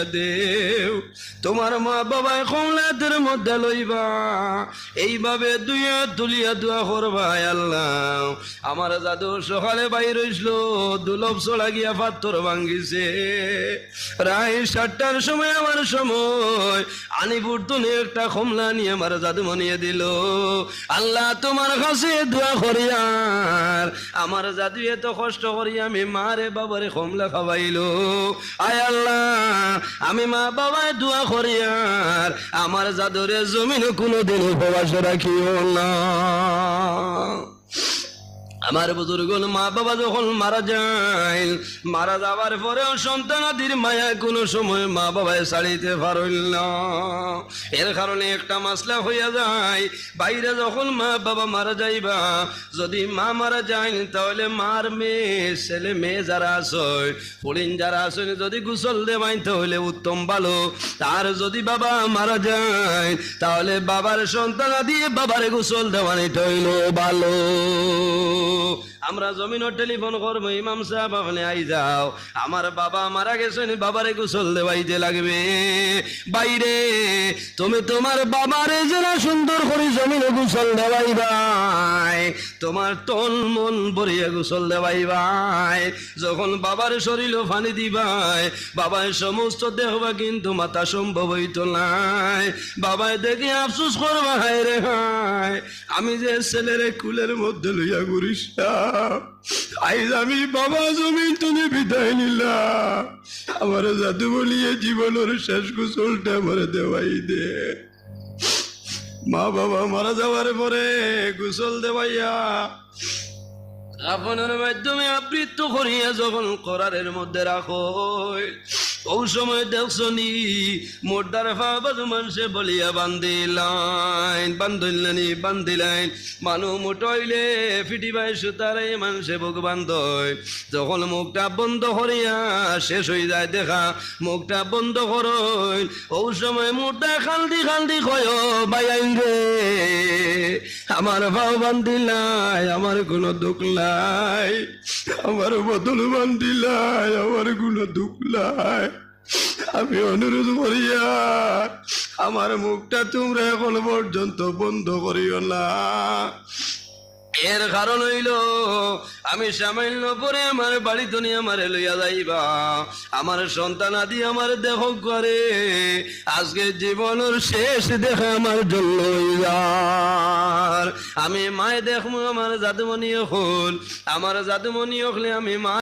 দেও তোমার মা বাবায় কমলাতের মধ্যে লইবা এইভাবে দুইয়া তুলিয়া দোয়া করবা। আল্লাহ আমার জাদু সকালে বাইর হইছিল দুলভ চলা গিয়া পাথর ভাঙ্গিছে প্রায় 7টার সময় আমার সময় আনিপুর তুলে একটা কমলা নিয়ে আমার জাদু মনিয়ে দিল। আল্লাহ তোমার কাছে দোয়া করিয়ার আমার জাদু এত কষ্ট করি আমি মারে বাবারে কমলা খাওয়াইলো। আয় আল্লাহ আমি মা বাবায় দোয়া করি আর আমার জাদুরে জমিনে কোনোদিন উপবাস রাখিও না। আমার বুজুর্গ মা বাবা যখন মারা যায়, মারা যাবার পরেও সন্তানাদির মায়া কোনো সময় মা বাবায় ছাড়িতে পারল না। এর কারণে একটা মাসলা হইয়া যায়, বাইরে যখন মা বাবা মারা যাইবা, যদি মা মারা যায় তাহলে মার মেয়ে ছেলে মেয়ে যারা আছে ফড়িন যারা আছে যদি গোসল দেবাই তাহলে উত্তম ভালো। তার যদি বাবা মারা যায় তাহলে বাবার সন্তানাদি বাবারে গোসল দেওয়ানিটা হইল ভালো। আমরা জমিনও টেলিফোন করবো, ইমাম সাহেব আপনি আই যাও, আমার বাবা মারা গেছেন, বাবারে গোসল দেওয়াইতে লাগবে। বাইরে তুমি তোমার বাবারে যারা সুন্দর করে জমিনে গোসল দেওয়াইবাই, তোমার তন মন ভরিয়ে গোসল দেওয়াইবাই। যখন বাবার শরীরও ফানি দিবাই, বাবার সমস্ত দেখবা কিন্তু মাথা সম্ভব হইত নাই। বাবায় দেখে আফসোস করবা, হায় রে হায় আমি যে ছেলেরে কুলের মধ্যে লইয়া ঘুরিস আইজ আমি বাবা জমিন তুমি বিদায় নিলাম, আমার জাদু বলিয়ে জীবনের শেষ গোসলটা আমার দেওয়াই দে। মা বাবা মারা যাওয়ার পরে গোসল দেওয়াইয়া আপনার মাধ্যমে আবৃত্ত করিয়া যখন করারের মধ্যে রাখো, ও সময় দেখছনি মোটার ফাবাজ মানুষে বলিয়া বান্ধিলাইন মানুষ মোটাইলে ফিটিবাই সুতারে মানুষে বুক বান্ধয়। যখন মুখটা বন্ধ করিয়া শেষ হয়ে যায় দেখা মুখটা বন্ধ করই, ও সময় মুখটা খালদি খালদি কয় বাইন রে আমার ভাও বান্ধিলাই, আমার কোনো দুঃখ নাই, আমার বদল বান্ধিলাই, আমার কোনো দুঃখ নাই। আমি অনুরোধ করিয়া আমার মুখটা তোমরা এখন পর্যন্ত বন্ধ করিও না। এর কারণ হইল আমি সামান্য পরে আমার বাড়ি তো নিয়ে আমার লইয়া যাইবা, আমার সন্তান আদি আমার দেহ করে আজকে জীবনের শেষ দেখা আমার জন্য আমি মায় দেখবো আমার জাদুমণি হল, আমার জাদুমণি হলে আমি মা